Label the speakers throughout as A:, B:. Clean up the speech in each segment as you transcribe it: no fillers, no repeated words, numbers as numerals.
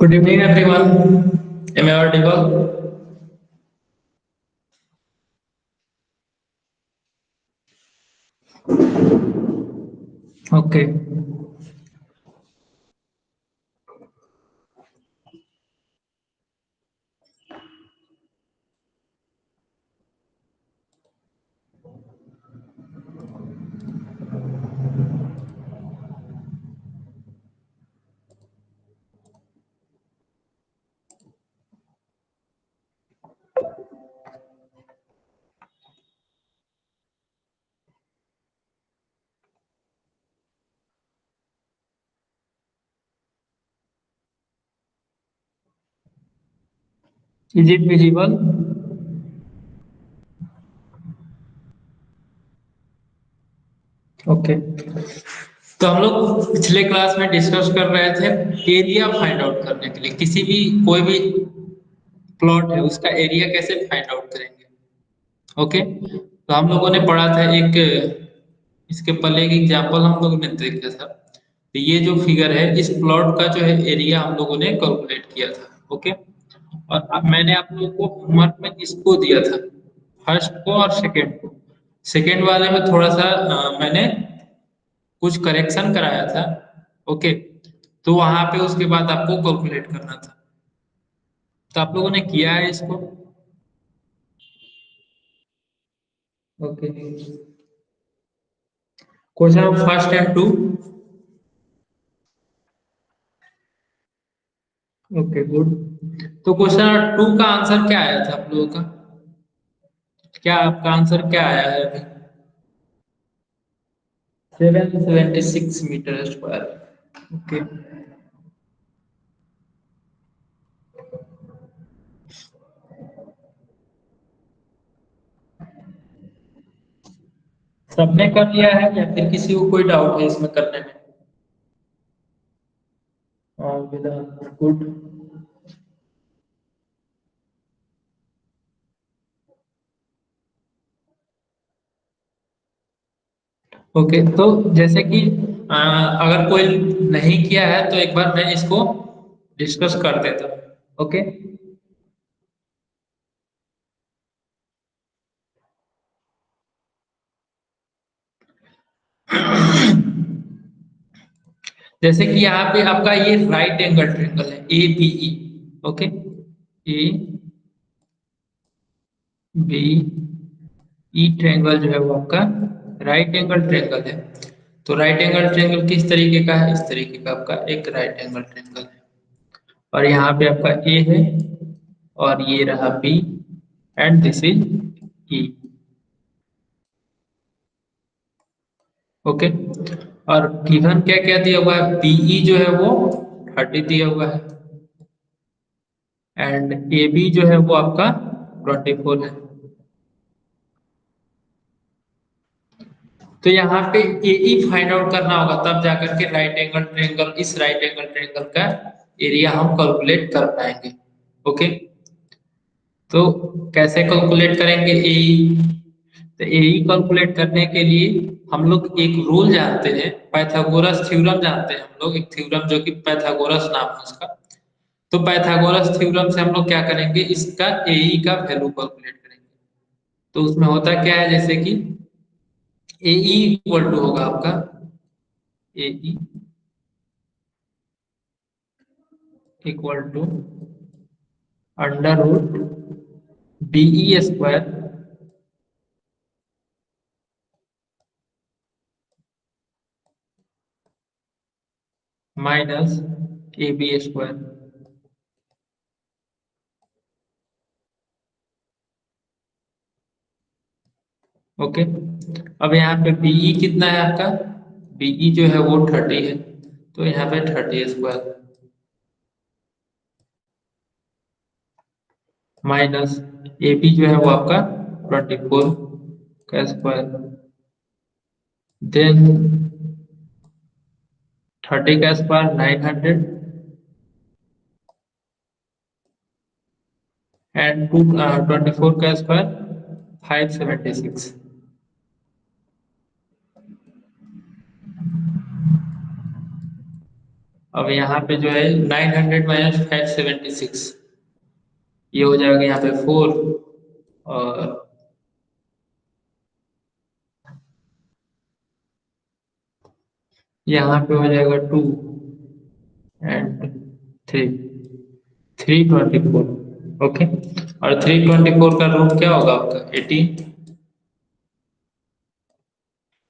A: Good evening, everyone. Am I audible? Okay. Is it visible? Okay. तो हम लोग पिछले क्लास में डिस्कस कर रहे थे एरिया फाइंड आउट करने के लिए किसी भी कोई भी प्लॉट है उसका एरिया कैसे फाइंड आउट करेंगे। ओके, तो हम लोगों ने पढ़ा था एक इसके पहले एक एग्जांपल हम लोगों ने देखा था। तो ये जो फिगर है इस प्लॉट का जो है एरिया हम लोगों ने कैलकुलेट किया था। ओके, और अब मैंने आप लोगों को होमवर्क में इसको दिया था, फर्स्ट को और सेकंड को। सेकंड वाले में थोड़ा सा मैंने कुछ करेक्शन कराया था। ओके, तो वहां पे उसके बाद आपको कैलकुलेट करना था। तो आप लोगों ने किया है इसको। Okay, question first and two. Okay, good. तो क्वेश्चन टू का आंसर क्या आया था आप लोगों का? क्या आपका आंसर क्या आया है अभी? 776 मीटर स्क्वायर। ओके, सबने कर लिया है या फिर किसी को कोई डाउट है इसमें करने में? गुड। ओके, तो जैसे कि अगर कोई नहीं किया है तो एक बार मैं इसको डिस्कस कर देता हूँ। ओके। जैसे कि यहाँ पे आपका ये राइट एंगल ट्रेंगल है A B E. Okay, A B E triangle जो है वो आपका राइट एंगल ट्रेंगल है। तो राइट एंगल ट्रेंगल किस तरीके का है? इस तरीके का आपका एक राइट एंगल ट्रेंगल है। और यहाँ पे आपका ए है और ये रहा B and this is E. Okay, और गिवन क्या क्या दिया हुआ है? बीई जो है वो 30 दिया हुआ है एंड ए बी जो है वो आपका 24 है। तो यहाँ पे ए ई फाइंड आउट करना होगा, तब जाकर के राइट एंगल ट्रायंगल, इस राइट एंगल ट्रायंगल का एरिया हम कैलकुलेट कर पाएंगे। ओके, तो कैसे कैलकुलेट करेंगे ए ई? तो ए ई कैलकुलेट करने के लिए हम लोग एक रूल जानते हैं, पाइथागोरस थ्योरम जानते हैं हम लोग, एक थ्योरम जो कि पाइथागोरस नाम है उसका। तो पाइथागोरस थ्योरम से हम लोग क्या करेंगे, इसका एई का वैल्यू कैलकुलेट करेंगे। तो उसमें होता क्या है, जैसे कि एई इक्वल टू होगा आपका A E equal to under root B E square minus A B square. Okay, अब यहाँ पे बीई कितना है आपका? बीई जो है वो 30 है, तो यहाँ पे 30 स्क्वायर माइनस ए बी जो है वो आपका 24 का स्क्वायर, देन 30 का स्क्वायर 900 एंड 24 का स्क्वायर 576। अब यहाँ पे जो है 900 माइनस 576, ये हो जाएगा यहाँ पे 4, और यहाँ पे हो जाएगा 2 एंड 3, 324। ओके, और 324 का रूट क्या होगा आपका 18,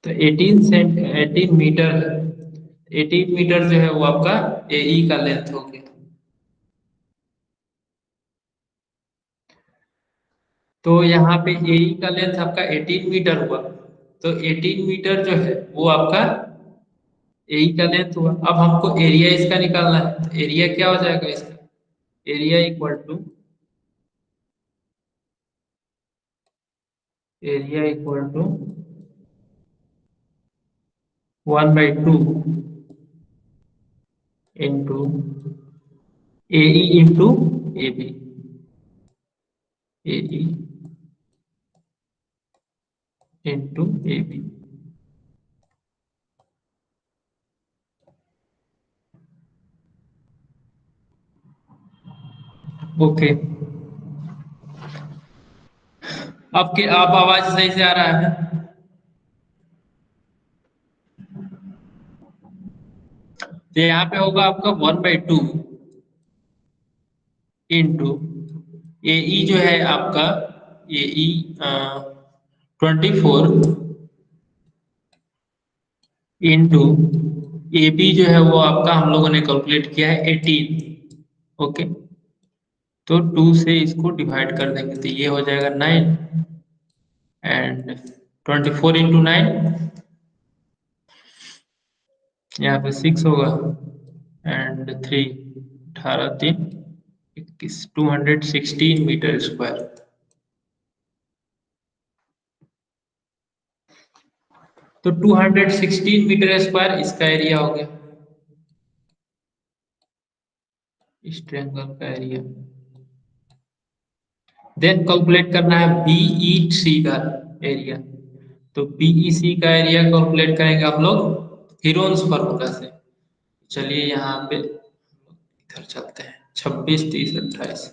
A: तो 18 मीटर है। 18 मीटर जो है वो आपका एई का लेंथ हो गया। तो यहाँ पे एई का लेंथ आपका 18 मीटर हुआ, तो 18 मीटर जो है वो आपका एई का लेंथ हुआ। अब हमको एरिया इसका निकालना है, तो एरिया क्या हो जाएगा इसका, area equal to, area equal to 1/2 into AE into AB, AE into AB. Okay, आपके आप आवाज सही से आ रहा है। तो यहाँ पे होगा आपका 1/2 इंटू एई जो है आपका, एई 24 इंटू एबी जो है वो आपका हम लोगों ने कैलकुलेट किया है 18। ओके, तो 2 से इसको डिवाइड कर देंगे तो ये हो जाएगा 9, एंड 24 इंटू 9, यहाँ पे 6 होगा, एंड 3, 18 3 21, 216 मीटर स्क्वायर। तो 216 मीटर स्क्वायर इसका एरिया हो गया, इस ट्रायंगल का एरिया। देन कैलकुलेट करना है बीईसी का एरिया। तो बीईसी का एरिया कैलकुलेट करेंगे आप लोग हीरोन्स फार्मूला से। चलिए यहाँ पे इधर चलते हैं, 26 30 28।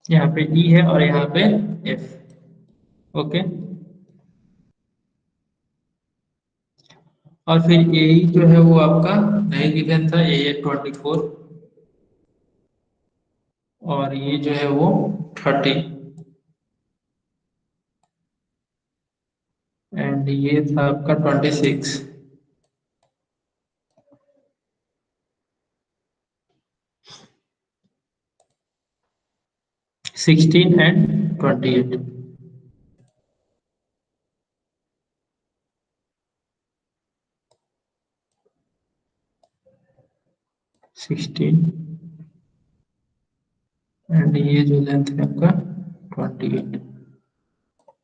A: यहाँ पे ई है और यहाँ पे एफ। ओके, और फिर ए जो है वो आपका नहीं गिवन था, ए 24, और ये जो है वो 30 एंड ये था आपका 26। 16 एंड 28। 16 एंड ये जो लेंथ है आपका 28।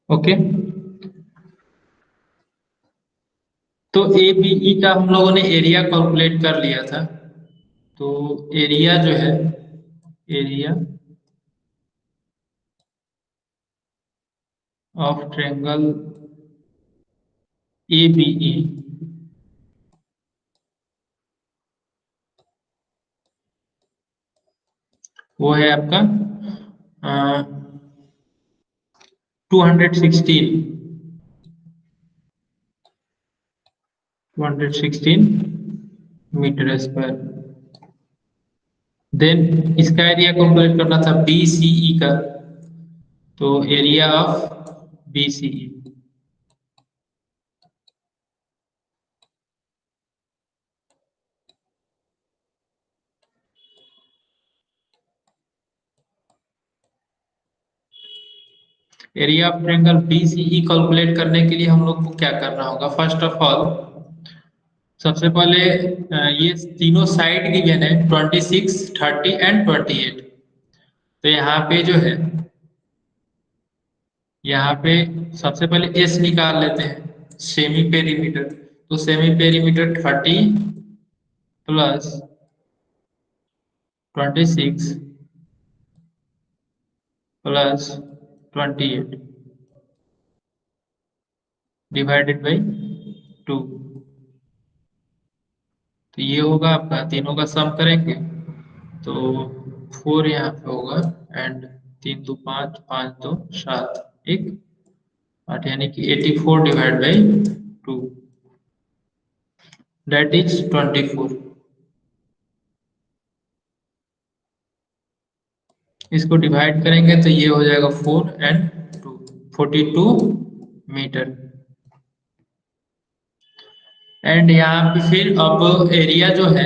A: ओके। तो ए बी ई का हम लोगों ने एरिया कैलकुलेट कर लिया था। तो एरिया जो है, area of triangle A B E वो है आपका 216। 216 मीटर स्क्वायर। देन इसका एरिया कैलकुलेट करना था बी सी ई का। तो area of B C E, area of triangle B C E calculate करने के लिए हम लोग को क्या करना होगा? फर्स्ट ऑफ ऑल सबसे पहले ये तीनों साइड गिवन है 26, 30 एंड 28। तो यहाँ पे जो है, यहाँ पे सबसे पहले एस निकाल लेते हैं, सेमी पेरीमीटर। तो semi perimeter 30 plus 26 plus 28 divided by 2। तो ये होगा आपका, तीनों का सम करेंगे तो 4 यहाँ पे होगा एंड 3 2 5, 5 2 7, 1 8, यानी कि 84 डिवाइड बाई 2, दैट इज 24। इसको डिवाइड करेंगे तो ये हो जाएगा 4 एंड 2, 42 मीटर। एंड यहाँ पे फिर अब एरिया जो है,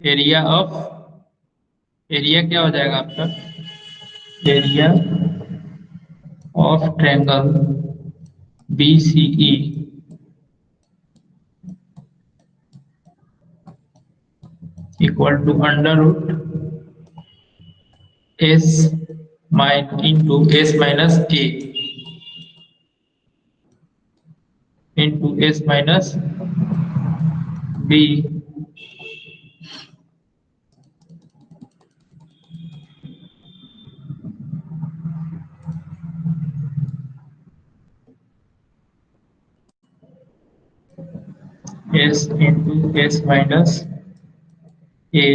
A: एरिया ऑफ, एरिया क्या हो जाएगा आपका? Area of triangle B C E equal to under root S minus into S minus A into S minus B S into S minus A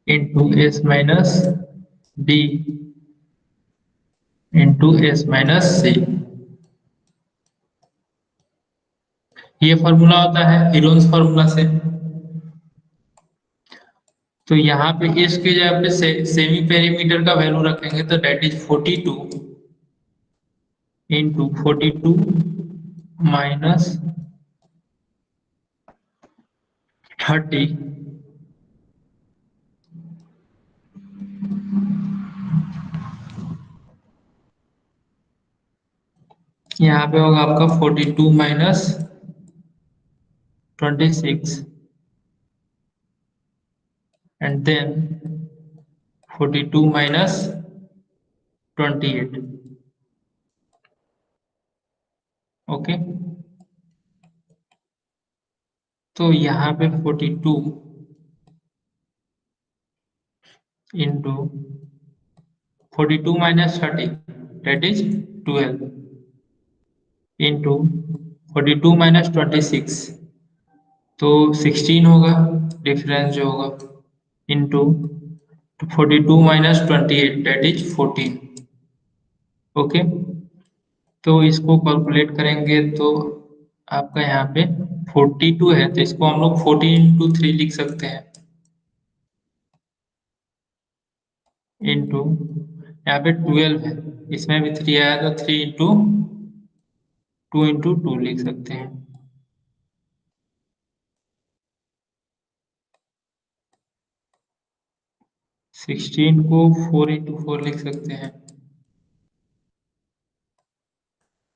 A: into S minus B into S minus C. ये formula होता है Heron's formula से। तो यहाँ पे S की जगह पे सेमी पेरीमीटर का वैल्यू रखेंगे तो डेट इज 42 इंटू 42 माइनस 30 यहाँ पे होगा आपका 42 minus 26 and then 42 minus 28। Okay. तो यहाँ पे 42 into 42 minus 30 that is 12 into 42 minus 26 तो 16 होगा डिफरेंस जो होगा, into 42 minus 28 that is 14। Okay. तो इसको कैलकुलेट करेंगे तो आपका यहाँ पे 42 है तो इसको हम लोग 14 इंटू 3 लिख सकते हैं। इंटू, यहाँ पे 12 है, इसमें भी 3 आया तो 3 इंटू 2 लिख सकते हैं। 16 को 4 इंटू 4 लिख सकते हैं।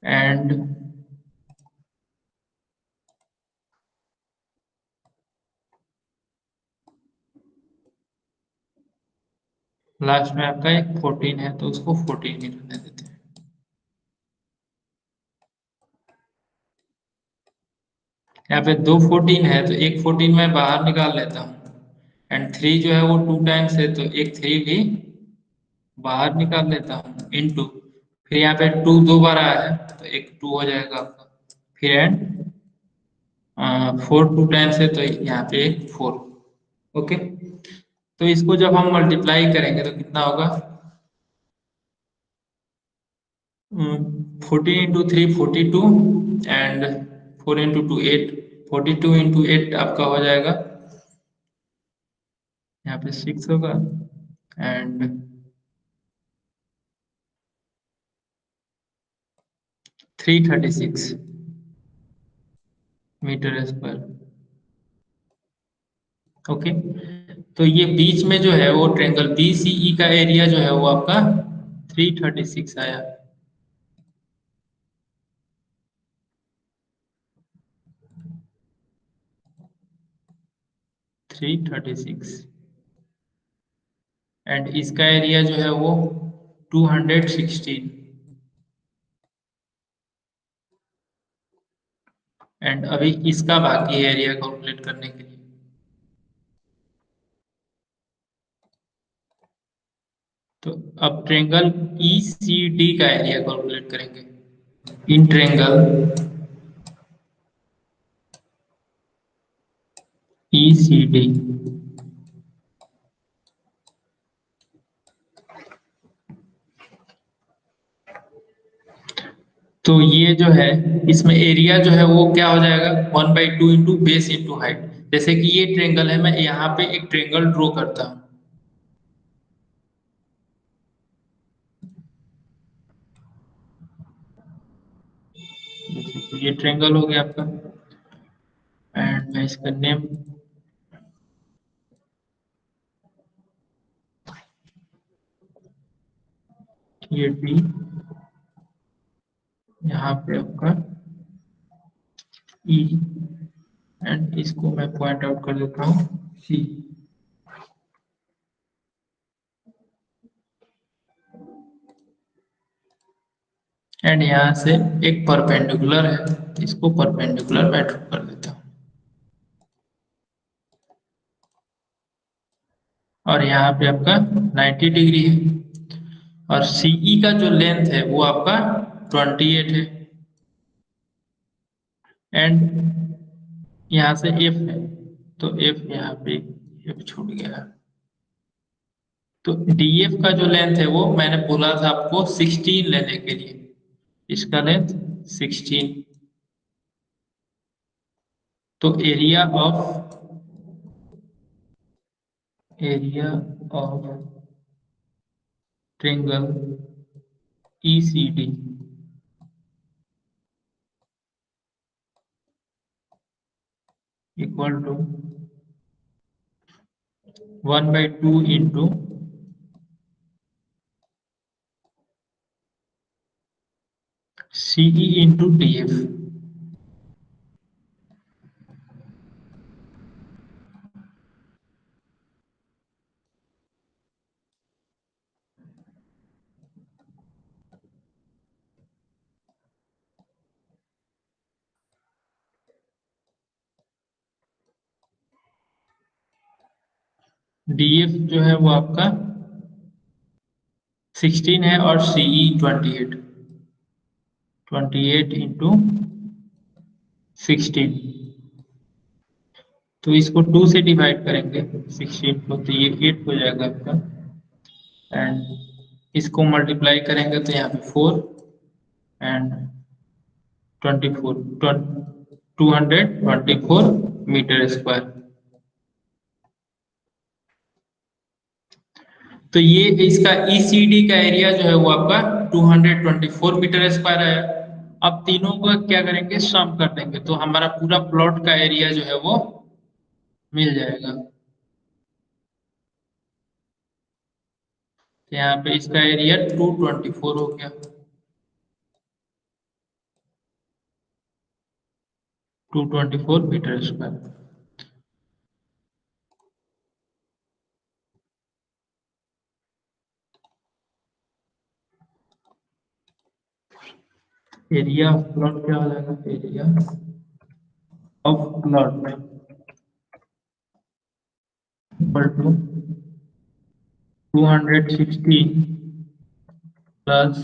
A: एंड लास्ट में आपका एक 14 है तो उसको 14 ही रहने देते हैं। यहाँ पे दो 14 है तो एक 14 मैं बाहर निकाल लेता हूँ, एंड 3 जो है वो 2 टाइम्स है तो एक 3 भी बाहर निकाल लेता हूँ, इनटू, फिर यहाँ पे 2 दो बार आया है तो एक 2 हो जाएगा आपका, फिर एंड 4 2 टाइम्स है तो यहाँ पे एक 4। ओके, तो इसको जब हम मल्टीप्लाई करेंगे तो कितना होगा? 14 इंटू 3 42, एंड 4 इंटू 2 8, 42 इंटू 8 आपका हो जाएगा, यहाँ पे 6 होगा, एंड 336 मीटर स्क्वायर। ओके, तो ये बीच में जो है वो ट्रेंगल BCE का एरिया जो है वो आपका 336 आया। 336, एंड इसका एरिया जो है वो 216, एंड अभी इसका बाकी है एरिया कैलकुलेट करने के लिए। तो अब ट्रेंगल ECD का एरिया कैलकुलेट करेंगे। इन ट्रेंगल ECD, तो ये जो है इसमें एरिया जो है वो क्या हो जाएगा? 1/2 इंटू बेस इंटू हाइट। जैसे कि ये ट्रेंगल है, मैं यहाँ पे एक ट्रेंगल ड्रॉ करता हूँ। जैसे कि ये ट्रेंगल हो गया आपका, एंड मैं इसका नेम, ये डी, यहाँ पे आपका ई, एंड इसको मैं पॉइंट आउट कर देता हूँ सी। एंड यहाँ से एक परपेंडिकुलर है, इसको परपेंडिकुलर मैं ड्रॉ कर देता हूँ। और यहाँ पे आपका 90 डिग्री है, और सीई का जो लेंथ है वो आपका 28 है, एंड यहाँ से एफ है तो एफ यहाँ पे एफ छूट गया। तो डीएफ का जो लेंथ है वो मैंने बोला था आपको 16 लेने के लिए, इसका लेंथ 16। तो area of triangle ECD equal to 1/2 into CE into DF। DF जो है वो आपका 16 है, और CE 28, 28 इंटू 16। तो इसको 2 से डिवाइड करेंगे 16 को तो ये 8 हो जाएगा आपका, एंड इसको मल्टीप्लाई करेंगे तो यहाँ पे 4 एंड 24, 224 मीटर स्क्वायर। तो ये इसका ईसीडी का एरिया जो है वो आपका 224 मीटर स्क्वायर है। अब तीनों का क्या करेंगे, सम कर देंगे तो हमारा पूरा प्लॉट का एरिया जो है वो मिल जाएगा। तो यहाँ पे इसका एरिया 224 हो गया, 224 metre square. Area of plot क्या हो जाएगा, area of plot equal to 216 plus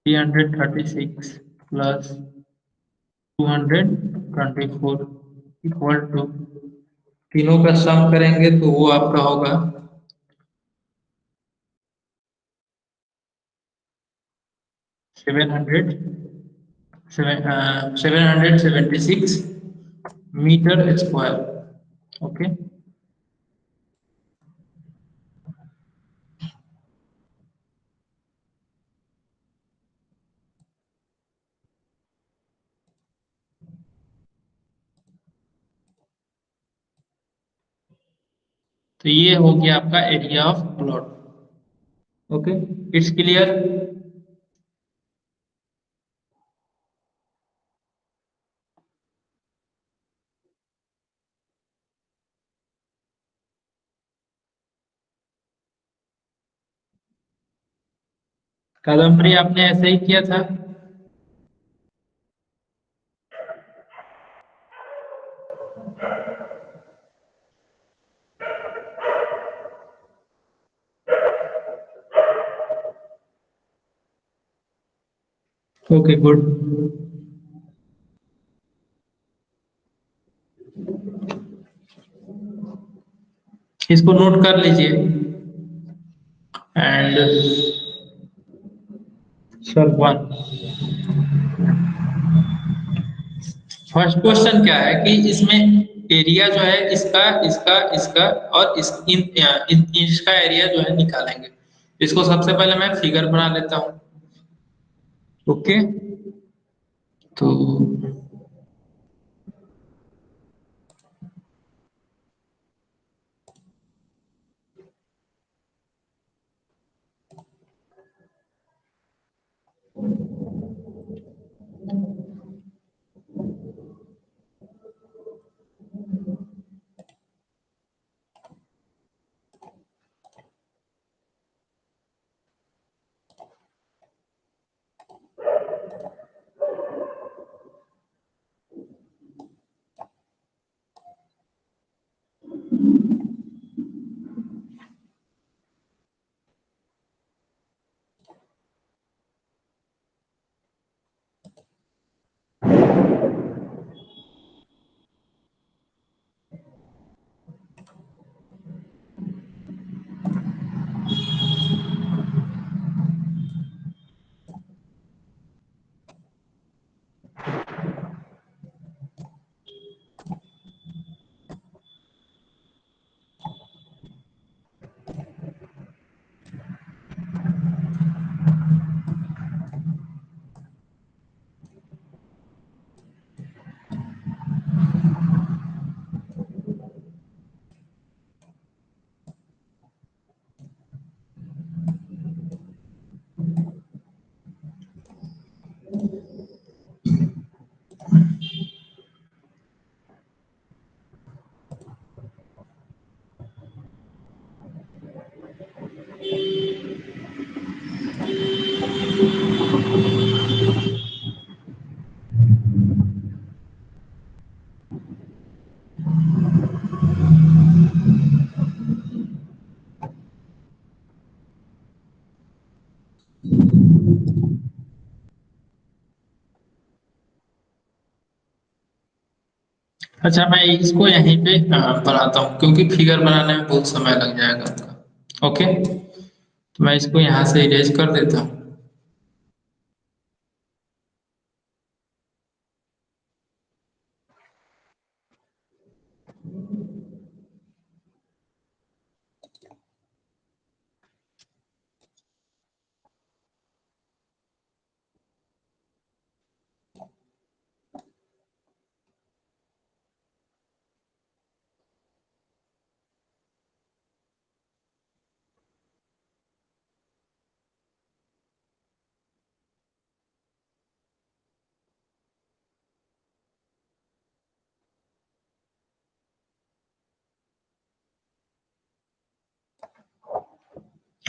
A: 336 plus 224 equal to, तीनों का सम करेंगे तो वो आपका होगा 700 776 मीटर स्क्वायर। ओके, तो ये हो गया आपका area of plot. Okay, it's clear. Kadambari आपने ऐसे ही किया था। Okay, good. इसको नोट कर लीजिए। And sir one, first question क्या है कि इसमें एरिया जो है इसका इसका इसका और इसका एरिया जो है निकालेंगे। इसको सबसे पहले मैं फिगर बना लेता हूँ। ओके, तो अच्छा, मैं इसको यहीं पे बनाता हूँ क्योंकि फिगर बनाने में बहुत समय लग जाएगा आपका। ओके, तो मैं इसको यहाँ से इरेज कर देता हूँ।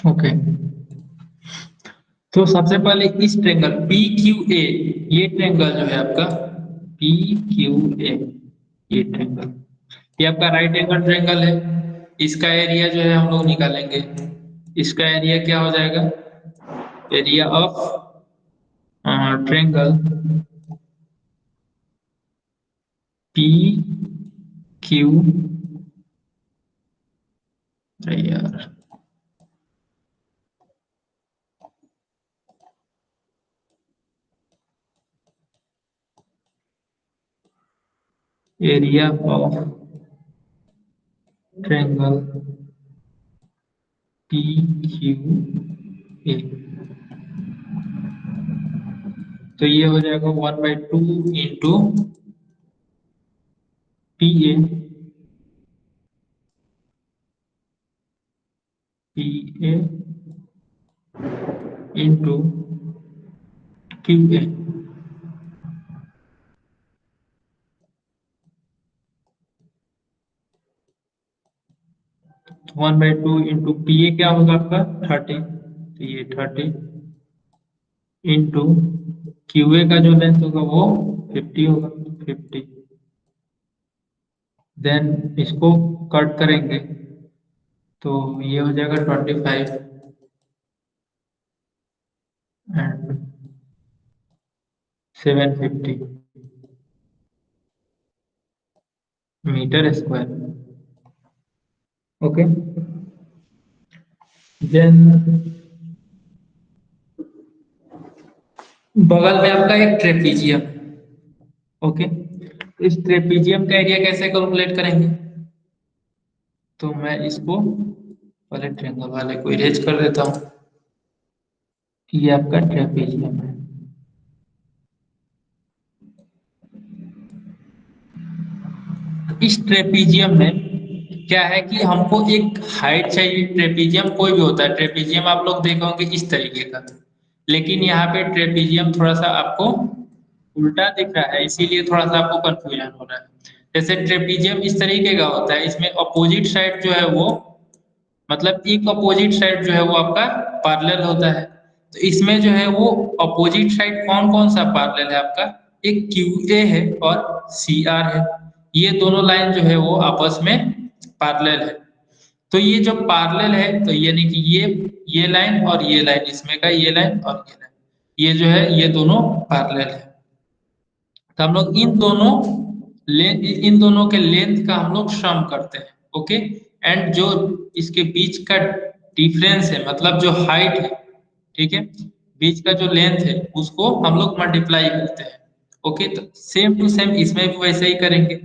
A: ओके, तो सबसे पहले इस ट्रेंगल पी क्यू ए, ये ट्रेंगल जो है आपका पी क्यू ए, ये ट्रेंगल, ये आपका राइट एंगल ट्रेंगल है। इसका एरिया जो है हम लोग निकालेंगे। इसका एरिया क्या हो जाएगा? Area of triangle P Q, यार, area of triangle P Q A, तो ये हो जाएगा 1/2 into P A, P A into Q A. 1/2 into P A क्या होगा आपका 30, तो ये 30 इंटू क्यू ए का जो लेंथ होगा वो 50 होगा, 50। देन इसको कट करेंगे तो ये हो जाएगा 25 and 750 metre square. Okay, then बगल में आपका एक ट्रेपीजियम। ओके, इस ट्रेपीजियम का एरिया कैसे कैलकुलेट करेंगे? तो मैं इसको पहले ट्रेंगल वाले को इरेज कर देता हूँ। ये आपका ट्रेपीजियम है। इस ट्रेपीजियम में क्या है कि हमको एक हाइट चाहिए। ट्रेपीजियम कोई भी होता है, ट्रेपीजियम आप लोग देखे होंगे इस तरीके का, लेकिन यहाँ पे ट्रेपीजियम थोड़ा सा आपको उल्टा दिख रहा है, इसीलिए थोड़ा सा आपको कंफ्यूजन हो रहा है। जैसे ट्रेपीजियम इस तरीके का होता है, इसमें अपोजिट साइड जो है वो, मतलब एक अपोजिट साइड जो है वो आपका पैरेलल होता है। तो इसमें जो है वो अपोजिट साइड कौन कौन सा पैरेलल है आपका? एक क्यू ए है और सी आर है। ये दोनों लाइन जो है वो आपस में पैरेलल है। तो ये जो पैरेलल है, तो यानी कि ये लाइन और ये लाइन, इसमें का ये लाइन और ये लाइन, ये जो है ये दोनों पैरेलल है। तो हम लोग इन दोनों के लेंथ का हम लोग सम करते हैं। ओके, एंड जो इसके बीच का डिफरेंस है, मतलब जो हाइट है, ठीक है, बीच का जो लेंथ है उसको हम लोग मल्टीप्लाई करते हैं। ओके, तो सेम टू सेम इसमें भी वैसे ही करेंगे।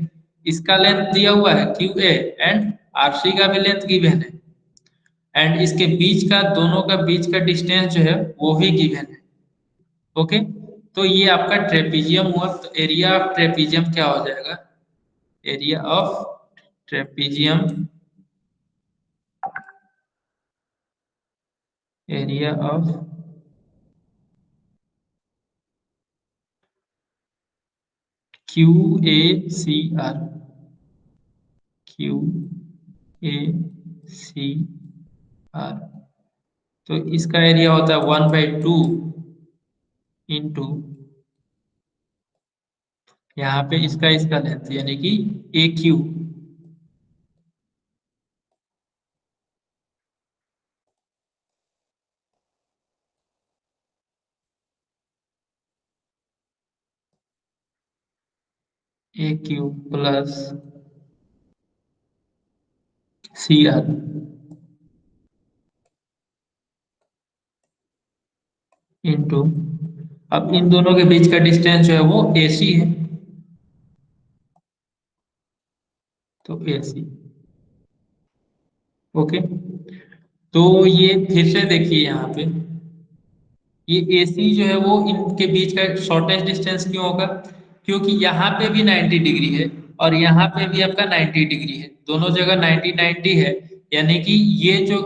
A: इसका लेंथ दिया हुआ है क्यू ए एंड आरसी का भी लेंथ गिवन है, एंड इसके बीच का, दोनों का बीच का डिस्टेंस जो है वो भी गिवन है। ओके, तो ये आपका ट्रेपीजियम हुआ। तो एरिया ऑफ ट्रेपीजियम क्या हो जाएगा? Area of trapezium, area of Q A C R, Q A C R, तो इसका एरिया होता है 1/2 इंटू, यहाँ पे इसका लेंथ यानी कि A Q, A Q plus C R into, अब इन दोनों के बीच का डिस्टेंस जो है वो ए सी है, तो ए सी। ओके, तो ये फिर से देखिए यहाँ पे, ये AC जो है वो इनके बीच का शॉर्टेस्ट डिस्टेंस क्यों होगा? क्योंकि यहाँ पे भी 90 डिग्री है और यहाँ पे भी आपका 90 डिग्री है, दोनों जगह 90 90 है। यानी कि ये जो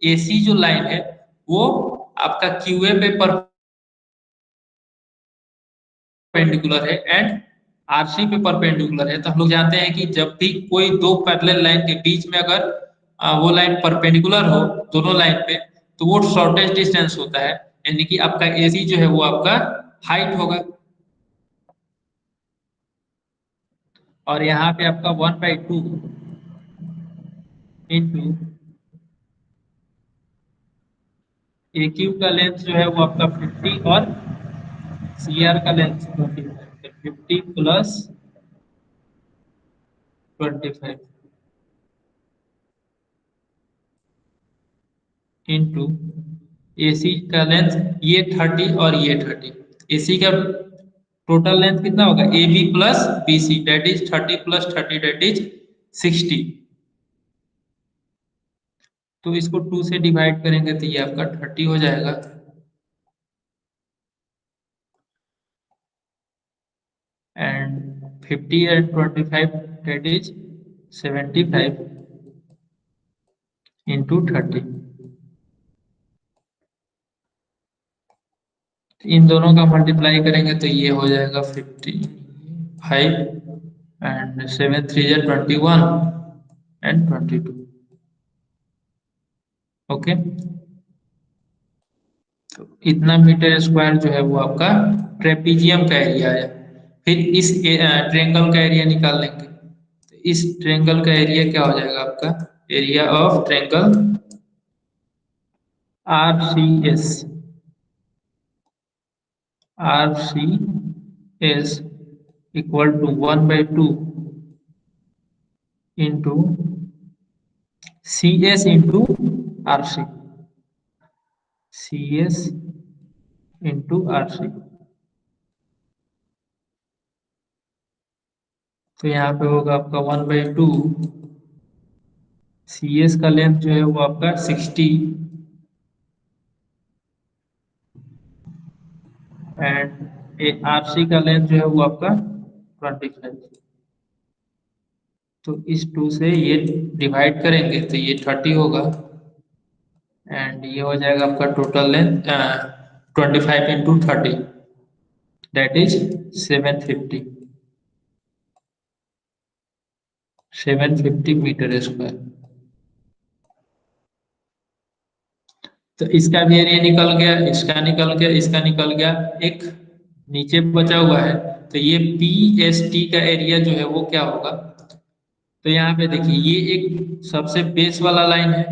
A: AC जो लाइन है वो आपका QA पे परपेंडिकुलर है एंड RC पे परपेंडिकुलर है। तो हम लोग जानते हैं कि जब भी कोई दो पैरेलल लाइन के बीच में अगर वो लाइन परपेंडिकुलर हो दोनों लाइन पे, तो वो शॉर्टेस्ट डिस्टेंस होता है, यानी कि आपका एसी जो है वो आपका हाइट होगा। और यहाँ पे आपका 1/2 इंटू ए क्यू का लेंथ जो है वो आपका 50 और सी आर का लेंथ 25, 50 प्लस 25 इंटू एसी का लेंथ ये 30 और ये 30। एसी का टोटल लेंथ कितना होगा, A B plus B C, that is 30 plus 30 that is 60। तो इसको 2 से डिवाइड करेंगे तो ये आपका 30 हो जाएगा। And 50 and 25 that is 75 into 30। इन दोनों का मल्टीप्लाई करेंगे तो ये हो जाएगा 55 एंड 7 3 जा 21 एंड 22। ओके, तो इतना मीटर स्क्वायर जो है वो आपका ट्रेपीजियम का एरिया है। फिर इस ट्रेंगल का एरिया निकाल लेंगे, तो इस ट्रेंगल का एरिया क्या हो जाएगा आपका, area of triangle R C S, R C S equal to 1/2 into C S into R C S into R C. तो यहाँ पे होगा आपका 1/2, सी एस का लेंथ जो है वो आपका 60 एंड आर सी का लेंथ जो है वो आपका 25। तो इस 2 से ये डिवाइड करेंगे तो ये 30 होगा एंड ये हो जाएगा आपका total length 25 into 30 that is 750, 750 metre square. तो इसका भी एरिया निकल गया, इसका निकल गया, इसका निकल गया, एक नीचे बचा हुआ है। तो ये पी एस टी का एरिया जो है वो क्या होगा, तो यहाँ पे देखिए ये एक सबसे बेस वाला लाइन है,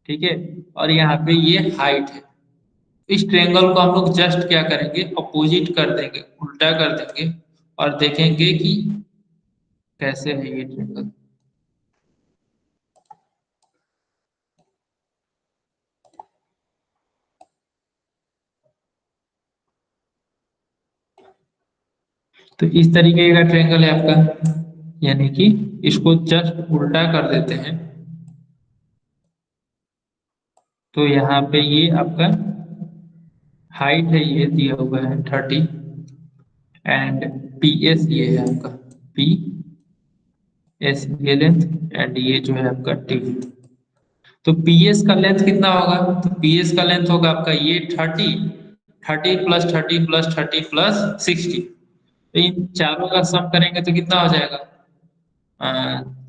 A: ठीक है, और यहाँ पे ये हाइट है। इस ट्रेंगल को हम लोग जस्ट क्या करेंगे, अपोजिट कर देंगे, उल्टा कर देंगे और देखेंगे कि कैसे है ये ट्रेंगल। तो इस तरीके का ट्रेंगल है आपका, यानी कि इसको जस्ट उल्टा कर देते हैं तो यहाँ पे ये आपका हाइट है, ये दिया हुआ है 30 एंड पी एस ये है आपका, पी एस ये लेंथ एंड ये जो है आपका टी। तो पी एस का लेंथ कितना होगा, तो पी एस का लेंथ होगा आपका ये 30, 30 प्लस 30 प्लस 30 प्लस 60। तो इन चारों का सम करेंगे तो कितना हो जाएगा,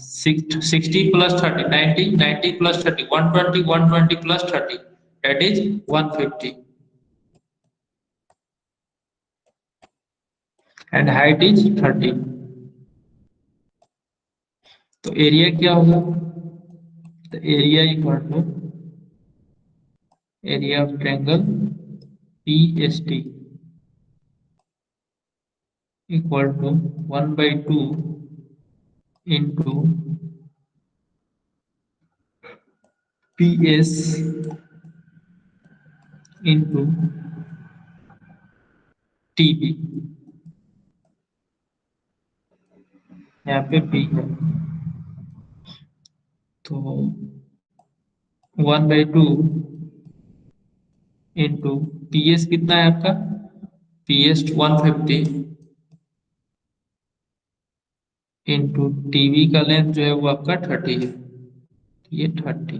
A: 60 plus 30 90, 90 plus 30 120, 120 plus 30 that is 150 and height is 30। तो एरिया क्या होगा, तो area equal to area of triangle P S T equal to 1/2 into P S into T B. यहाँ पे पी है तो 1/2 इंटू पी एस कितना है आपका, पी एस 150 इंटू टीवी का लेंथ जो है वो आपका 30 है, ये 30।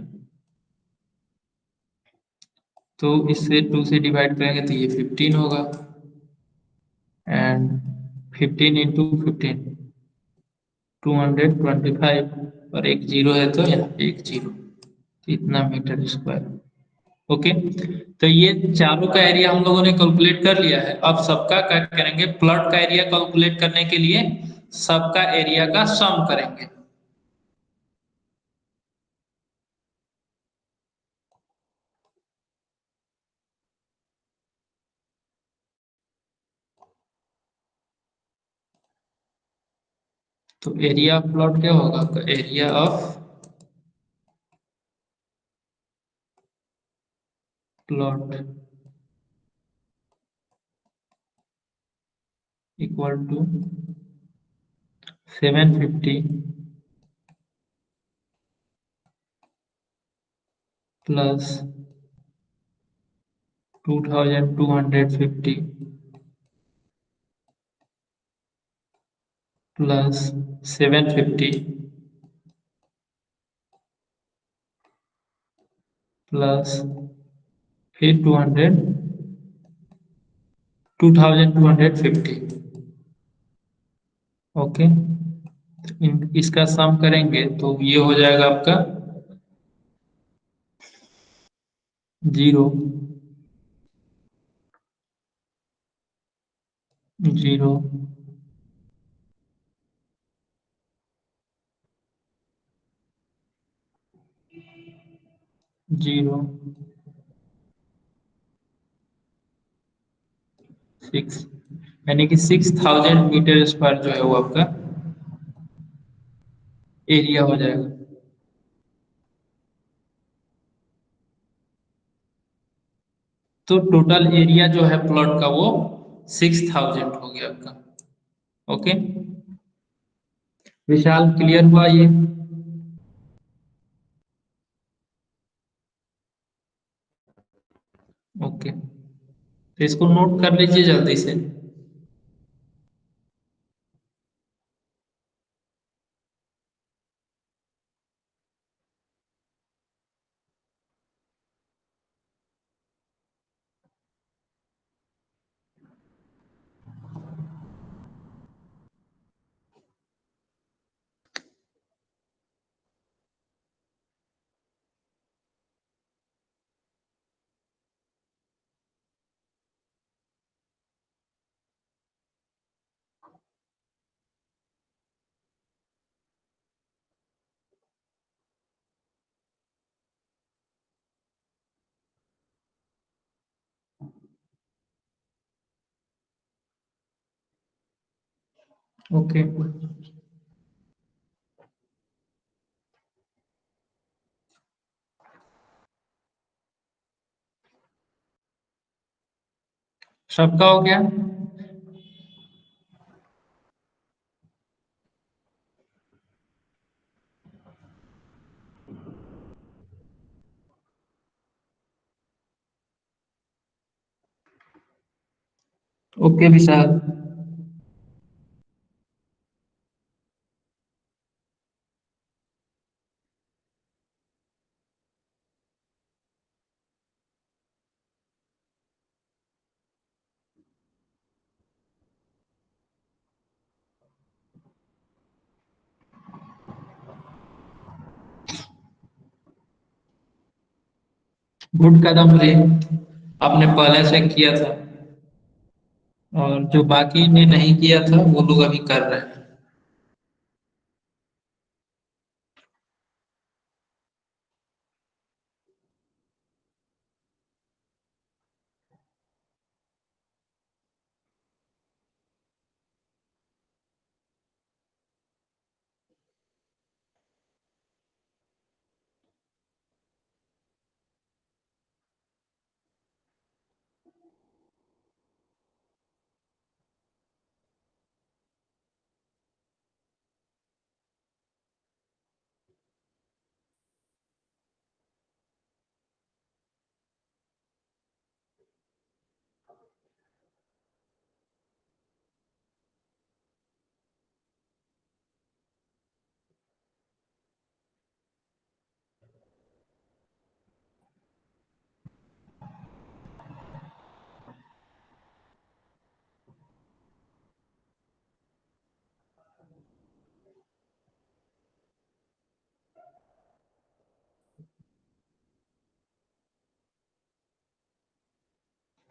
A: तो इससे 2 से डिवाइड करेंगे तो ये 15 होगा एंड 15 इंटू 15 225 और एक जीरो है तो यहाँ पे एक जीरो, तो इतना मीटर स्क्वायर। ओके। तो ये चारों का एरिया हम लोगों ने कैलकुलेट कर लिया है। अब सबका क्या करेंगे, प्लॉट का एरिया कैलकुलेट करने के लिए सबका एरिया का सम करेंगे। तो एरिया ऑफ प्लॉट क्या होगा, area of plot equal to 750 plus 2250 plus 750 plus फिर 2250। ओके। इसका सम करेंगे तो ये हो जाएगा आपका 0 0 0 6, यानी कि 6000 मीटर स्क्वायर जो है वो आपका एरिया हो जाएगा। तो टोटल एरिया जो है प्लॉट का वो 6000 हो गया आपका। ओके। विशाल, क्लियर हुआ ये? ओके, तो इसको नोट कर लीजिए जल्दी से। ओके, सबका हो गया। ओके विशाल। गुड कदम रे, आपने पहले से किया था, और जो बाकी ने नहीं किया था वो लोग अभी कर रहे हैं।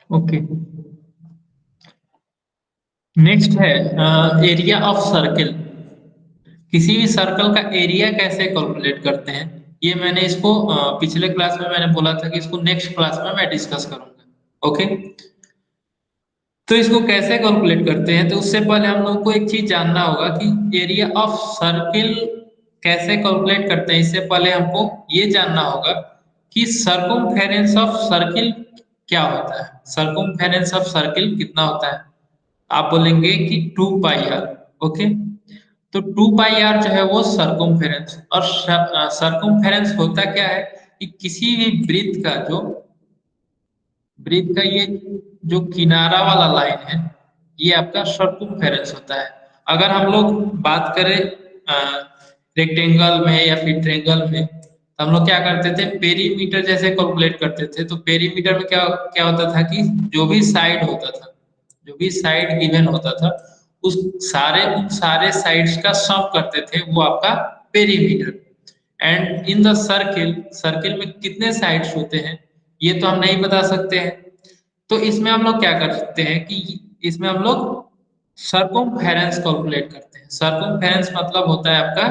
A: ओके। नेक्स्ट है एरिया ऑफ सर्किल। किसी भी सर्कल का एरिया कैसे कैलकुलेट करते हैं, ये मैंने इसको पिछले क्लास में मैंने बोला था कि इसको नेक्स्ट क्लास में मैं डिस्कस करूंगा। ओके। तो इसको कैसे कैलकुलेट करते हैं, तो उससे पहले हम लोग को एक चीज जानना होगा कि एरिया ऑफ सर्किल कैसे कैलकुलेट करते हैं। इससे पहले हमको ये जानना होगा कि सरकमफेरेंस ऑफ सर्किल क्या होता है। सरकमफेरेंस ऑफ सर्किल कितना होता है, आप बोलेंगे कि 2 पाई आर। ओके। तो 2 पाई आर जो है वो सरकमफेरेंस, और सरकमफेरेंस होता क्या है कि किसी भी वृत्त का जो वृत्त का ये जो किनारा वाला लाइन है, ये आपका सर्कमफेरेंस होता है। अगर हम लोग बात करें रेक्टेंगल में या फिर ट्रेंगल में, तो हम लोग क्या करते थे, पेरीमीटर जैसे कैलकुलेट करते थे। तो पेरीमीटर में क्या क्या होता था कि जो भी साइड होता था, जो भी साइड गिवन होता था, उन सारे साइड्स का सम करते थे, वो आपका perimeter. And in the circle, circle में कितने साइड्स होते हैं ये तो हम नहीं बता सकते हैं। तो इसमें हम लोग क्या कर सकते हैं कि इसमें हम लोग सरकमफेरेंस कैलकुलेट करते हैं। सरकमफेरेंस मतलब होता है आपका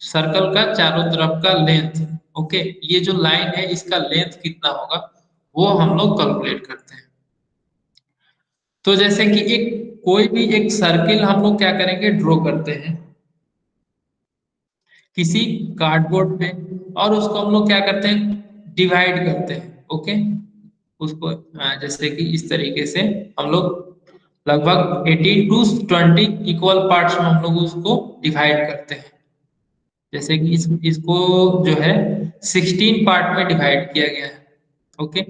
A: सर्कल का चारों तरफ का लेंथ। ओके। ये जो लाइन है इसका लेंथ कितना होगा वो हम लोग कैलकुलेट करते हैं। तो जैसे कि एक कोई भी एक सर्किल हम लोग क्या करेंगे, ड्रॉ करते हैं किसी कार्डबोर्ड पे, और उसको हम लोग क्या करते हैं, डिवाइड करते हैं। ओके। उसको जैसे कि इस तरीके से हम लोग लगभग 18 टू 20 इक्वल पार्ट्स में हम लोग उसको डिवाइड करते हैं। जैसे कि इसको जो है 16 पार्ट में डिवाइड किया गया है। ओके।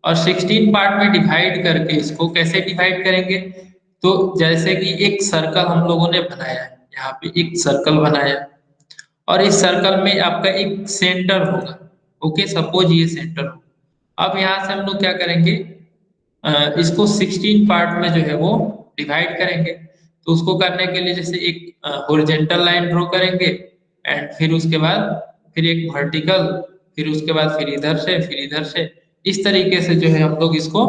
A: और 16 पार्ट में डिवाइड करके इसको कैसे डिवाइड करेंगे, तो जैसे कि एक सर्कल हम लोगों ने बनाया है, यहाँ पे एक सर्कल बनाया, और इस सर्कल में आपका एक सेंटर होगा। ओके, सपोज ये सेंटर हो। अब यहाँ से हम लोग क्या करेंगे, इसको 16 पार्ट में जो है वो डिवाइड करेंगे। तो उसको करने के लिए जैसे एक हॉरिजॉन्टल लाइन ड्रॉ करेंगे, एंड फिर उसके बाद फिर एक वर्टिकल, फिर उसके बाद फिर इधर से, इस तरीके से जो है हम लोग इसको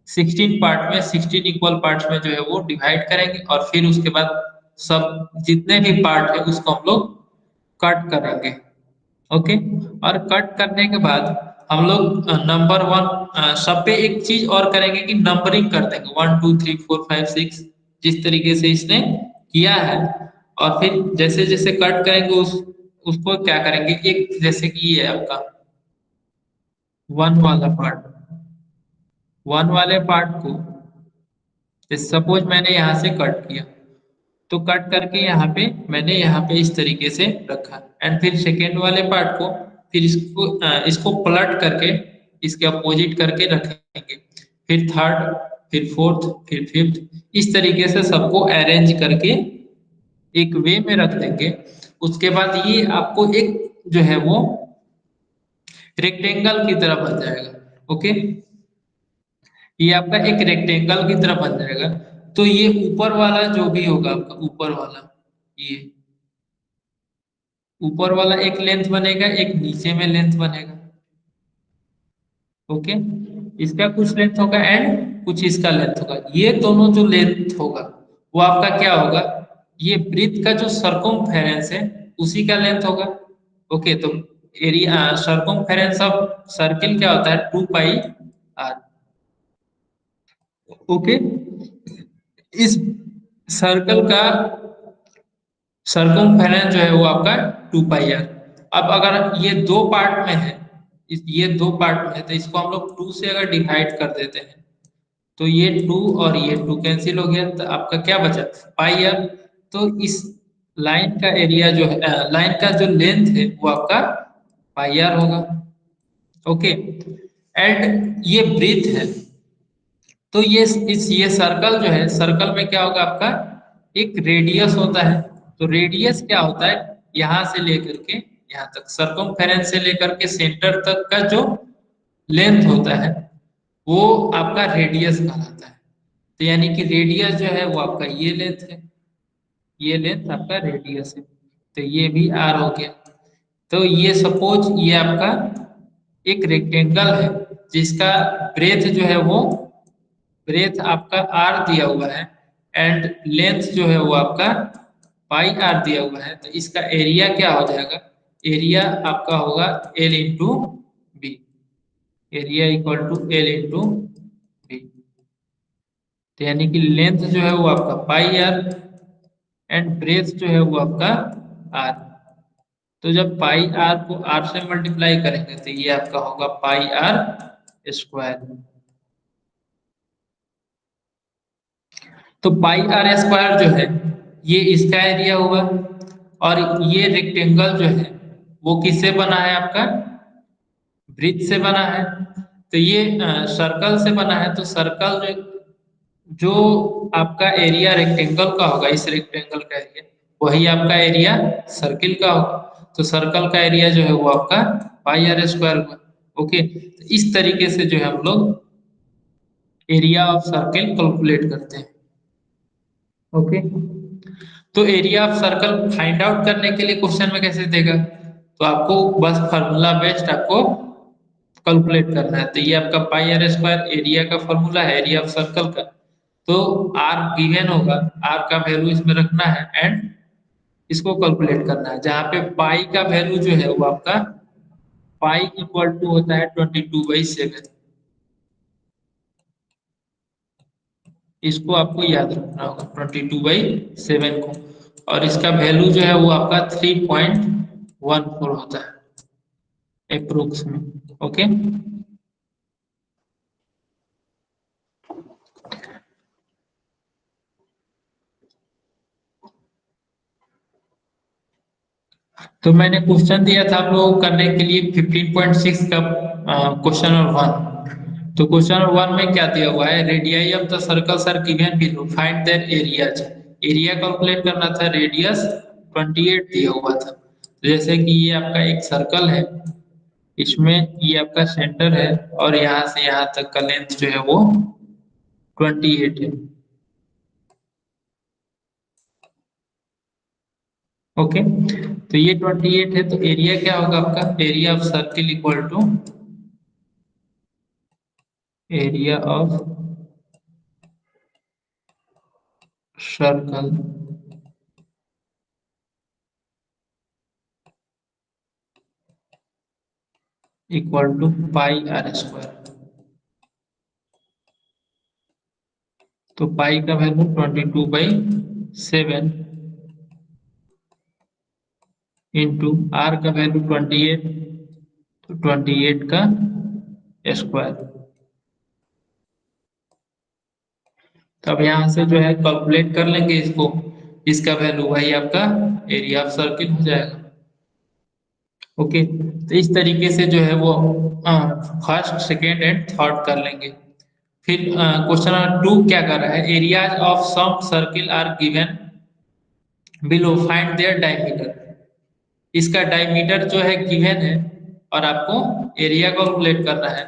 A: 16 पार्ट में 16 इक्वल पार्ट्स में जो है वो डिवाइड करेंगे, और फिर उसके बाद सब जितने भी पार्ट है उसको हम लोग कट करेंगे। ओके। और कट करने के बाद हम लोग नंबर वन सब पे एक चीज और करेंगे कि नंबरिंग कर देंगे, 1 2 3 4 5 6, जिस तरीके से इसने किया है। और फिर जैसे जैसे कट करेंगे उसको क्या करेंगे, एक जैसे कि ये है आपका वन वाला पार्ट, वन वाले पार्ट को सपोज मैंने यहाँ से कट किया, तो कट करके यहाँ पे मैंने यहाँ पे इस तरीके से रखा, एंड फिर सेकेंड वाले पार्ट को फिर इसको पलट करके इसके अपोजिट करके रखेंगे, फिर थर्ड, फिर फोर्थ, फिर फिफ्थ, इस तरीके से सबको अरेंज करके एक वे में रख देंगे। उसके बाद ये आपको एक जो है वो रेक्टेंगल की तरह बन जाएगा। ओके। ये आपका एक रेक्टेंगल की तरह बन जाएगा। तो ये ऊपर वाला जो भी होगा आपका ऊपर वाला, ये ऊपर वाला एक लेंथ बनेगा, एक नीचे में लेंथ बनेगा। ओके। इसका कुछ लेंथ होगा एंड कुछ इसका लेंथ होगा। ये दोनों जो लेंथ होगा वो आपका क्या होगा, ये वृत्त का जो सरकमफेरेंस है उसी का लेंथ होगा। ओके। तो एरिया सरकमफेरेंस ऑफ सर्किल क्या होता है, 2 पाई आर। ओके। इस सर्कल का सरकमफेरेंस जो है वो आपका 2 पाई आर। अब अगर ये दो पार्ट में है, ये दो पार्ट में है, तो इसको हम लोग 2 से अगर डिवाइड कर देते हैं, तो ये 2 और ये 2 कैंसिल हो गया, तो आपका क्या बचा, पाई आर। तो इस लाइन का एरिया जो है, लाइन का जो लेंथ है वो आपका पाई आर होगा। ओके। एंड ये ब्रीथ है, तो ये सर्कल जो है, सर्कल में क्या होगा आपका, एक रेडियस होता है। तो रेडियस क्या होता है, यहाँ से लेकर के यहाँ तक, सरकमफेरेंस से लेकर के सेंटर तक का जो लेंथ होता है वो आपका रेडियस कहलाता है। तो यानी कि रेडियस जो है वो आपका ये लेंथ है, ये लेंथ आपका रेडियस है। तो ये भी आर हो गया। तो ये सपोज ये आपका एक रेक्टेंगल है जिसका ब्रेथ जो है वो ब्रेथ आपका आर दिया हुआ है एंड लेंथ जो है वो आपका पाई आर दिया हुआ है, तो इसका एरिया क्या हो जाएगा? एरिया आपका होगा L into B. Area equal to L into B. तो यानी कि लेंथ जो है वो आपका पाई आर एंड ब्रेथ जो है वो आपका आर। तो जब पाई आर को आर से मल्टीप्लाई करेंगे तो ये आपका होगा पाई आर स्क्वायर। तो पाई आर स्क्वायर जो है ये इसका एरिया हुआ, और ये रेक्टेंगल जो है वो किससे बना है आपका? ब्रिज से बना है। तो ये सर्कल से बना है, तो सर्कल जो जो आपका एरिया रेक्टेंगल का होगा, इस रेक्टेंगल का एरिया वही आपका एरिया सर्किल का होगा। तो सर्कल का एरिया जो है वो आपका पाई आर स्क्वायर हुआ। ओके, तो इस तरीके से जो है हम लोग एरिया ऑफ सर्किल कैलकुलेट करते हैं। ओके, तो area of circle find out करने के लिए क्वेश्चन में कैसे देगा? तो आपको बस फार्मूला बेस्ड आपको कैलकुलेट करना है। तो ये आपका पाई आर स्क्वायर एरिया का फॉर्मूला है, एरिया ऑफ सर्कल का। तो आर गिवन होगा, आर का वैल्यू इसमें रखना है एंड इसको कैलकुलेट करना है, जहाँ पे पाई का वैल्यू जो है वो आपका पाई इक्वल टू होता है 22/7। इसको आपको याद रखना होगा 22/7 को, और इसका वैल्यू जो है वो आपका 3.14 होता है अप्रोक्स में। ओके, तो मैंने क्वेश्चन दिया था आप लोगों को करने के लिए 15.6 का क्वेश्चन नंबर 1। तो क्वेश्चन नंबर 1 में क्या दिया हुआ है? Radii of the circles are given below, find their areas. Area calculate करना था, रेडियस 28 दिया हुआ था। तो जैसे कि ये आपका एक सर्कल है, इसमें ये आपका सेंटर है और यहाँ से यहाँ तक का लेंथ जो है वो 28 है। ओके, तो ये 28 है, तो एरिया क्या होगा आपका? Area of circle equal to area of circle equal to pi R square. तो पाई का वैल्यू 22/7 इंटू आर का वैल्यू 28, तो 28 का स्क्वायर। तो अब यहाँ से जो है कैलकुलेट कर लेंगे इसको, इसका वैल्यू वही आपका एरिया ऑफ सर्किल हो जाएगा। ओके, तो इस तरीके से जो है वो फर्स्ट सेकेंड एंड थर्ड कर लेंगे। फिर क्वेश्चन नंबर 2 क्या कर रहा है? Areas of some circle are given below, find their diameter. इसका डायमीटर जो है गिवन है और आपको एरिया कैलकुलेट करना है।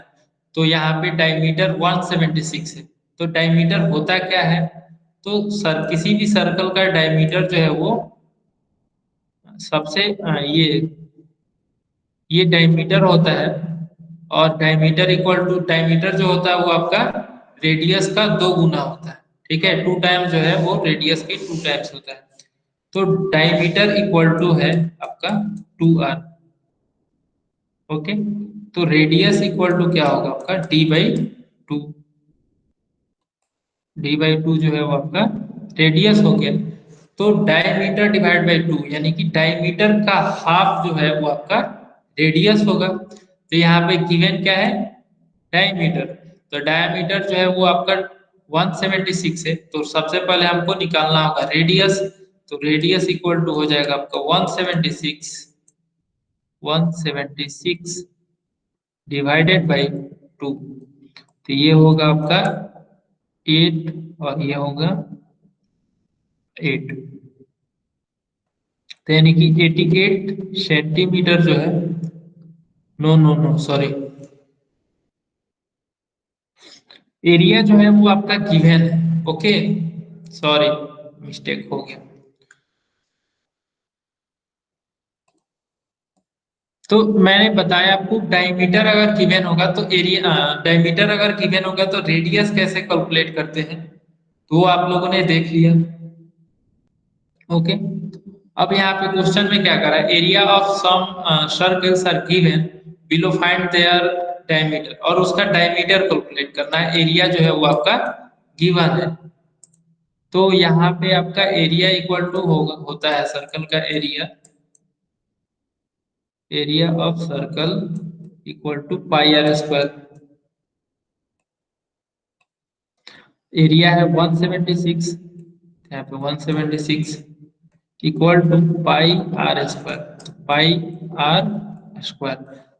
A: तो यहाँ पे डायमीटर 176 है। तो डायमीटर होता क्या है? तो सर किसी भी सर्कल का डायमीटर जो है वो सबसे ये डायमीटर होता है, और डायमीटर इक्वल टू डायमीटर जो होता है वो आपका रेडियस का 2 गुना होता है। ठीक है, 2 टाइम जो है वो रेडियस की 2 टाइम्स होता है। तो डायमीटर इक्वल टू है आपका 2r। ओके, तो रेडियस इक्वल टू क्या होगा आपका? d/2। d/2 जो है वो आपका रेडियस हो गया। तो डायमीटर डिवाइड बाई 2 यानी कि डायमीटर का हाफ जो है वो आपका रेडियस होगा। तो यहाँ पे गिवन क्या है? डायमीटर। तो डायमीटर जो है वो आपका 176 है, तो सबसे पहले हमको निकालना होगा रेडियस। तो रेडियस इक्वल टू हो जाएगा आपका 176 डिवाइडेड बाई 2। तो ये होगा आपका 8 और ये होगा 8। तो यानी कि 88 सेंटीमीटर जो है, no no no sorry, area जो है वो आपका गिवन है। ओके, सॉरी मिस्टेक हो गया। तो मैंने बताया आपको डायमीटर अगर गिवन होगा तो एरिया, डायमीटर अगर गिवन होगा तो रेडियस कैसे कैलकुलेट करते हैं, तो वो आप लोगों ने देख लिया। ओके, अब यहाँ पे क्वेश्चन में क्या करा, area of some circles are given below, find their diameter, और उसका डायमीटर कैलकुलेट करना है। एरिया जो है वो आपका गिवन है, तो यहाँ पे आपका एरिया इक्वल टू होगा, होता है सर्कल का area, area of circle equal to pi R square. Area है 176, यहाँ पे 176 equal to pi R square, तो पाई आर स्क्वायर।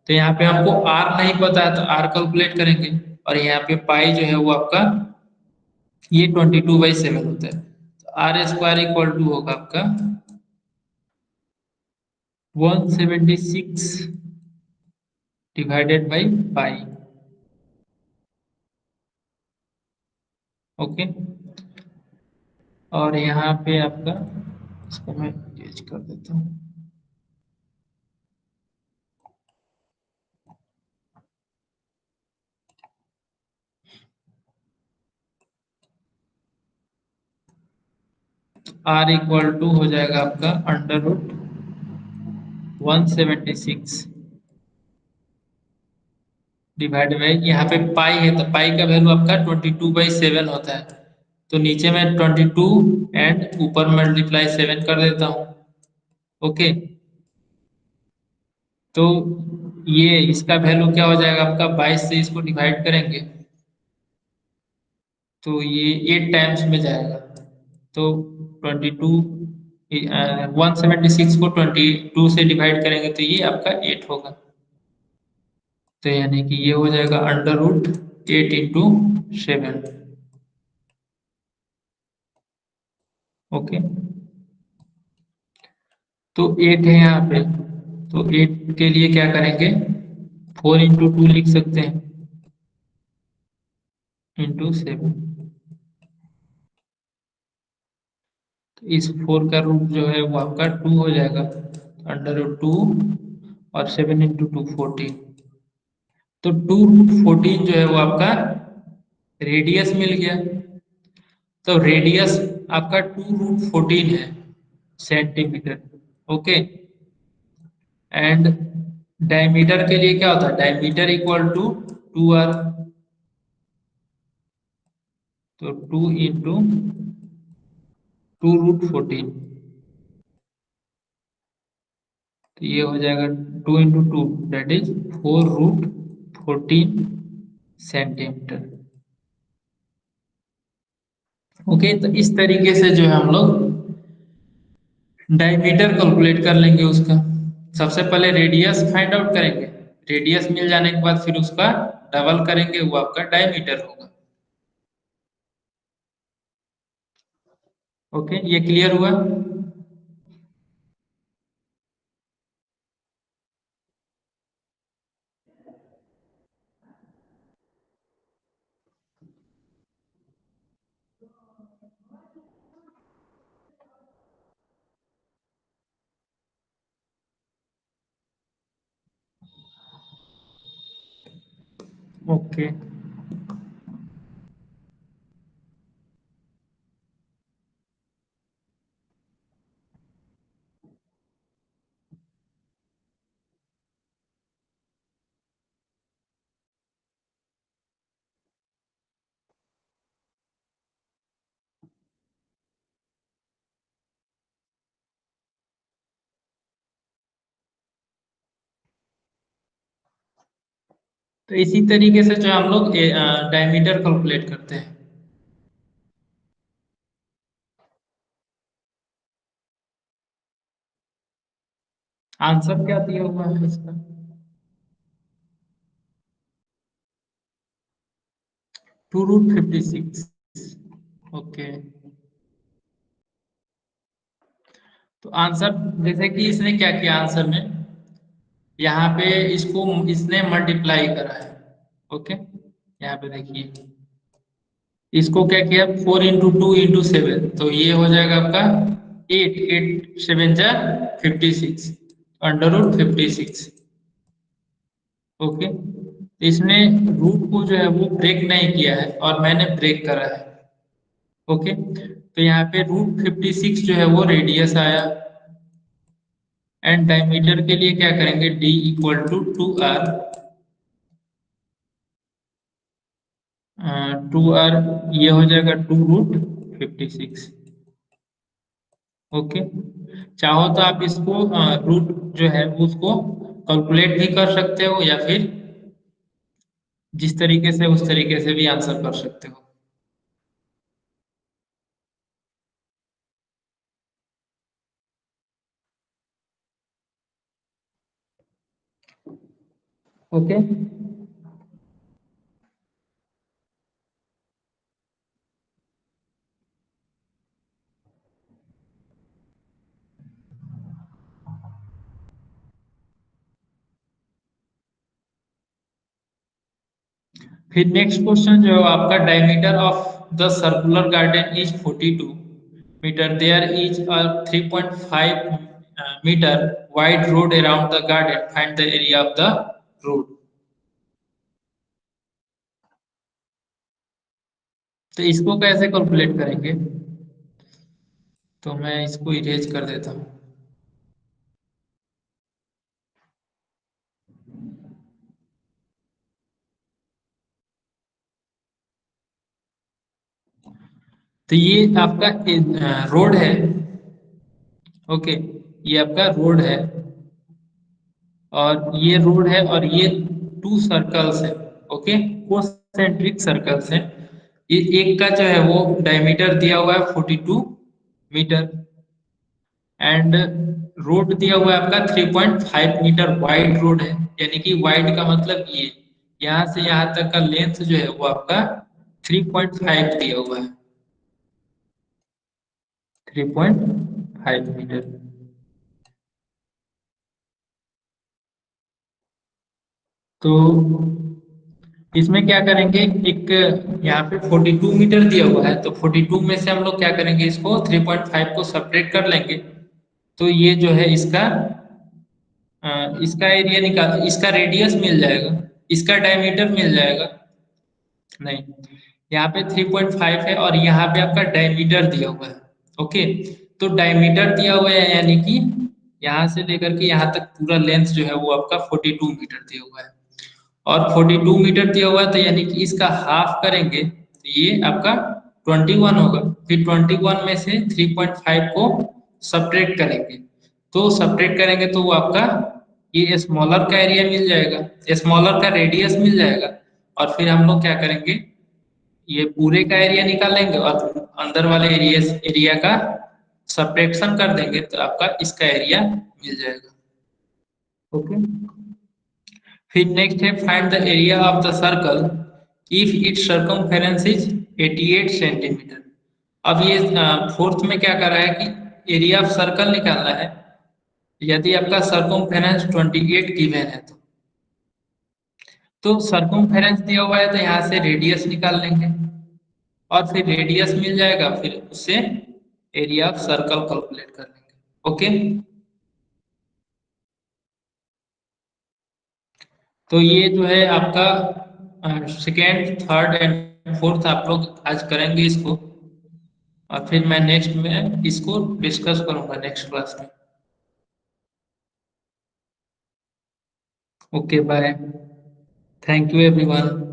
A: तो यहाँ पे हमको आर नहीं पता है तो आर कैलकुलेट करेंगे, और यहाँ पे पाई जो है वो आपका ये 22/7 होता है, तो आर स्क्वायर इक्वल टू होगा आपका 176 डिवाइडेड बाई पाई। ओके, और यहाँ पे आपका, इसको मैं चेंज कर देता हूँ, आर इक्वल टू हो जाएगा आपका अंडर रूट 176 डिवाइड बाई, यहाँ पे पाई है तो पाई का वैल्यू आपका 22/7 होता है, तो नीचे में 22 एंड ऊपर मल्टीप्लाई 7 कर देता हूँ। ओके, तो ये इसका वैल्यू क्या हो जाएगा आपका, 22 से इसको डिवाइड करेंगे तो ये 8 टाइम्स में जाएगा, तो 22, 176 को 22 से डिवाइड करेंगे तो ये आपका 8 होगा, तो यानी कि ये हो जाएगा अंडर रूट 8 × 7। ओके, तो 8 है यहाँ पे, तो 8 के लिए क्या करेंगे, 4 × 2 लिख सकते हैं, इंटू 7। तो इस 4 का रूट जो है वो आपका 2 हो जाएगा, अंडर रूट 2, और 7 × 2 14, तो 2 √14 जो है वो आपका रेडियस मिल गया। तो रेडियस आपका 2 √14 है सेंटीमीटर। ओके, एंड डायमीटर के लिए क्या होता है, डायमीटर इक्वल टू 2r, तो 2 × 2 √14, तो ये हो जाएगा 2 × 2 दैट इज 4 √14 सेंटीमीटर। ओके, तो इस तरीके से जो है हम लोग डायमीटर कैलकुलेट कर लेंगे उसका। सबसे पहले रेडियस फाइंड आउट करेंगे, रेडियस मिल जाने के बाद फिर उसका डबल करेंगे, वो आपका डायमीटर होगा। ओके, ये क्लियर हुआ। ओके, तो इसी तरीके से जो हम लोग डायमीटर कैलकुलेट करते हैं। आंसर क्या दिया हुआ है इसका, 2 √56। ओके, तो आंसर, जैसे कि इसने क्या किया आंसर में, यहाँ पे इसको इसने मल्टीप्लाई करा है। ओके, यहाँ पे देखिए इसको क्या किया, 4 × 2 × 7, तो ये हो जाएगा आपका 8, 8 7 जा 56, अंडर रूट 56। ओके, इसने रूट को जो है वो ब्रेक नहीं किया है और मैंने ब्रेक करा है। ओके, तो यहाँ पे रूट 56 जो है वो रेडियस आया। एंड डायमीटर के लिए क्या करेंगे, D equal to 2r। 2r ये हो जाएगा 2√56। ओके, चाहो तो आप इसको रूट जो है वो उसको कैलकुलेट भी कर सकते हो, या फिर जिस तरीके से उस तरीके से भी आंसर कर सकते हो। ओके, फिर नेक्स्ट क्वेश्चन जो है आपका, diameter of the circular garden is 42 metre, there is a 3.5 metre wide road around the garden, find the area of the road. तो इसको कैसे कैलकुलेट करेंगे, तो मैं इसको इरेज कर देता हूँ। तो ये आपका रोड है। ओके, ये आपका रोड है, और ये रोड है, और ये टू सर्कल्स है। ओके, कोसेंट्रिक सर्कल्स है। ये एक का जो है वो डायमीटर दिया हुआ है 42 मीटर, एंड रोड दिया हुआ है आपका 3.5 मीटर वाइड रोड है। यानी कि वाइड का मतलब ये, यहाँ से यहाँ तक का लेंथ जो है वो आपका 3.5 दिया हुआ है, 3.5 मीटर। तो इसमें क्या करेंगे, एक यहाँ पे 42 मीटर दिया हुआ है, तो 42 में से हम लोग क्या करेंगे, इसको 3.5 को सब्ट्रैक्ट कर लेंगे। तो ये जो है इसका एरिया निकाल, इसका रेडियस मिल जाएगा, इसका डायमीटर मिल जाएगा। नहीं, यहाँ पे 3.5 है और यहाँ पे आपका डायमीटर दिया हुआ है। ओके, तो डायमीटर दिया हुआ है, यानी कि यहाँ से लेकर के यहाँ तक पूरा लेंथ जो है वो आपका 42 मीटर दिया हुआ है। और 42 मीटर दिया हुआ है, तो यानी कि इसका हाफ करेंगे तो ये आपका 21 होगा। फिर 21 में से 3.5 को सब्ट्रैक्ट करेंगे, तो सब्ट्रैक्ट करेंगे तो वो आपका ये स्मॉलर का एरिया मिल जाएगा, स्मॉलर का रेडियस मिल जाएगा। और फिर हम लोग क्या करेंगे, ये पूरे का एरिया निकालेंगे और अंदर वाले एरिया का सब्ट्रैक्शन कर देंगे, तो आपका इसका एरिया मिल जाएगा। ओके, फिर नेक्स्ट है, find the area of the circle if it's circumference is 88 centimetre. अब ये फोर्थ में क्या कर रहा है कि एरिया ऑफ सर्कल निकालना है। यदि आपका सर्कमफेरेंस 28 गिवन है, तो सर्कमफेरेंस दिया हुआ है तो यहाँ से रेडियस निकाल लेंगे, और फिर रेडियस मिल जाएगा, फिर उससे एरिया ऑफ सर्कल कैलकुलेट कर लेंगे। ओके, तो ये जो है आपका सेकेंड, थर्ड एंड फोर्थ आप लोग आज करेंगे इसको, और फिर मैं नेक्स्ट में इसको डिस्कस करूंगा नेक्स्ट क्लास में। Okay, bye. Thank you everyone.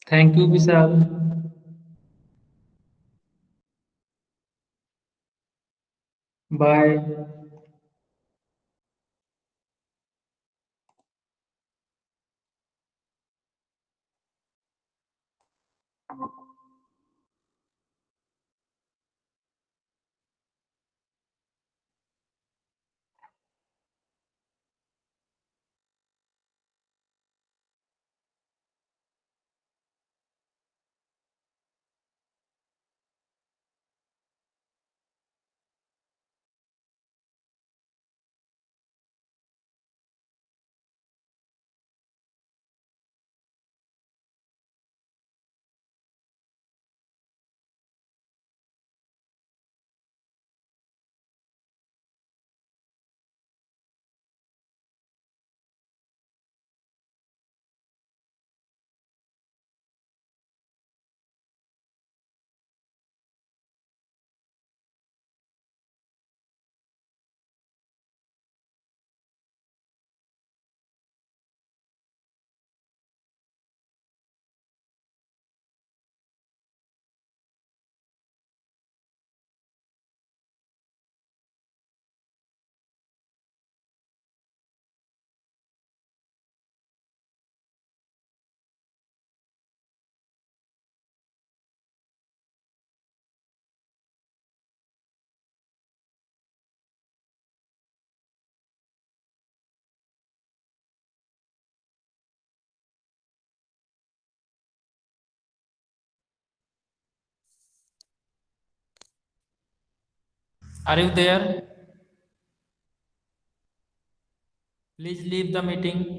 A: Thank you Vishal. Bye. Are you there? Please leave the meeting.